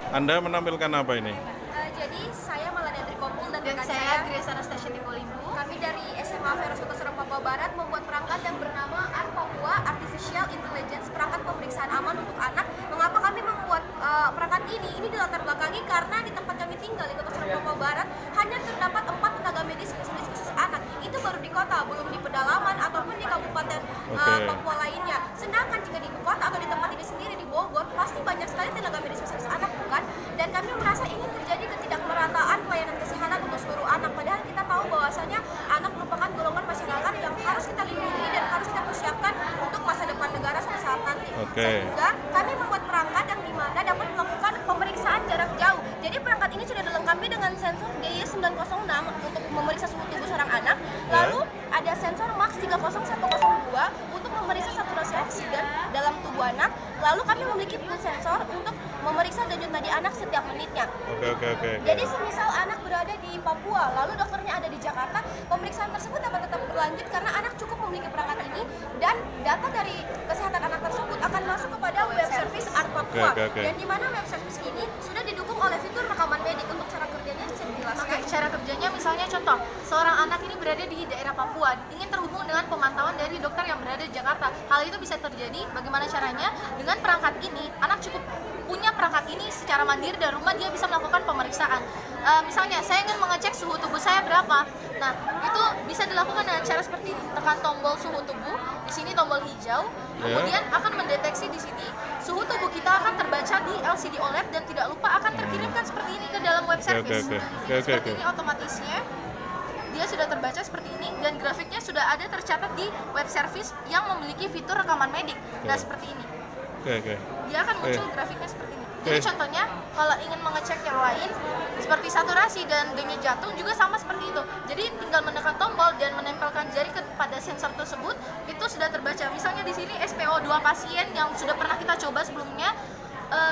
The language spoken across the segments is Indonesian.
Anda menampilkan apa ini? Jadi saya Maladetri Kompul dan Dan rekan saya saya, Grace Anastasia Nicolimbu. kami dari SMA Verosoto Sorong Papua Barat membuat perangkat yang bernama ART Papua Artificial Intelligence, perangkat pemeriksaan aman untuk anak. Mengapa kami membuat perangkat ini? Ini dilatar belakangi karena di tempat kami tinggal di Kota Sorong Papua Barat hanya terdapat 4 tenaga medis spesialis khusus anak. Itu baru di kota, belum di pedalaman ataupun di kabupaten Papua lainnya. Sedangkan jika di ibu kota atau di tempat ini sendiri di Bogor, pasti banyak sekali tenaga medis spesialis anak, bukan? Dan kami merasa ini terjadi ketidakmerataan pelayanan kesehatan untuk seluruh anak. Padahal kita tahu bahwasanya anak merupakan golongan masyarakat yang harus kita lindungi dan harus kita persiapkan untuk masa depan negara suatu saat nanti. Sehingga kami membuat perangkat yang dimana dapat melakukan pemeriksaan jarak jauh. Jadi perangkat ini sudah dilengkapi dengan sensor GY906 untuk memeriksa suhu tubuh seorang anak. Lalu ada sensor MAX 30102 untuk memeriksa saturasi oksigen dalam tubuh anak. Lalu kami memiliki pulse sensor untuk memeriksa denyut nadi anak setiap menitnya. Oke. Jadi semisal anak berada di Papua, lalu dokternya ada di Jakarta, pemeriksaan tersebut dapat tetap berlanjut karena anak cukup memiliki perangkat ini dan data dari kesehatan anak tersebut akan masuk kepada web service ART Papua. Dan di mana web service ini sudah didukung oleh fitur rekaman medik. Untuk cara kerjanya bisa dijelaskan. Cara kerjanya misalnya contoh, seorang anak ini berada di daerah Papua, ingin terhubung dengan pemantauan dari dokter yang berada di Jakarta. Hal itu bisa terjadi, bagaimana caranya? Dengan perangkat ini, anak cukup punya perangkat ini secara mandiri dari rumah, dia bisa melakukan pemeriksaan. Misalnya, saya ingin mengecek suhu tubuh saya berapa. Nah, itu bisa dilakukan dengan cara seperti ini. Tekan tombol suhu tubuh, di sini tombol hijau, kemudian akan mendeteksi di sini suhu tubuh kita akan terbaca di LCD OLED dan tidak lupa akan terkirimkan seperti ini ke dalam web service. Seperti ini otomatisnya. Dia sudah terbaca seperti ini dan grafiknya sudah ada tercatat di web service yang memiliki fitur rekaman medik. Nah, seperti ini. Dia akan muncul grafiknya seperti ini. Jadi contohnya kalau ingin mengecek yang lain seperti saturasi dan denyut jantung juga sama seperti itu. Jadi tinggal menekan tombol dan menempelkan jari kepada sensor tersebut, itu sudah terbaca. Misalnya di sini SpO2 pasien yang sudah pernah kita coba sebelumnya,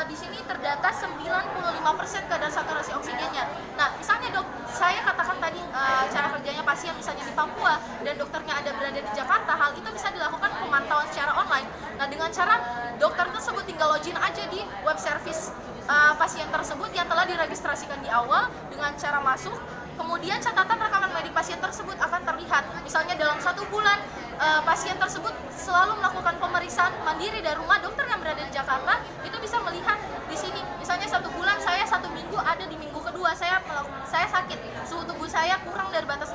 di sini terdata 95% kadar saturasi oksigennya. Nah, misalnya dok, saya katakan tadi cara kerjanya pasien misalnya di Papua dan dokternya ada berada di Jakarta, hal itu bisa dilakukan pemantauan secara online. Nah, dengan cara dokter tersebut tinggal login aja di web service pasien tersebut yang telah diregistrasikan di awal dengan cara masuk. Kemudian catatan rekaman medik pasien tersebut akan terlihat. Misalnya dalam 1 bulan pasien tersebut selalu melakukan pemeriksaan mandiri dari rumah, dokter yang berada di Jakarta itu bisa melihat di sini. Misalnya 1 bulan saya 1 minggu ada di minggu kedua saya sakit, suhu tubuh saya kurang dari batas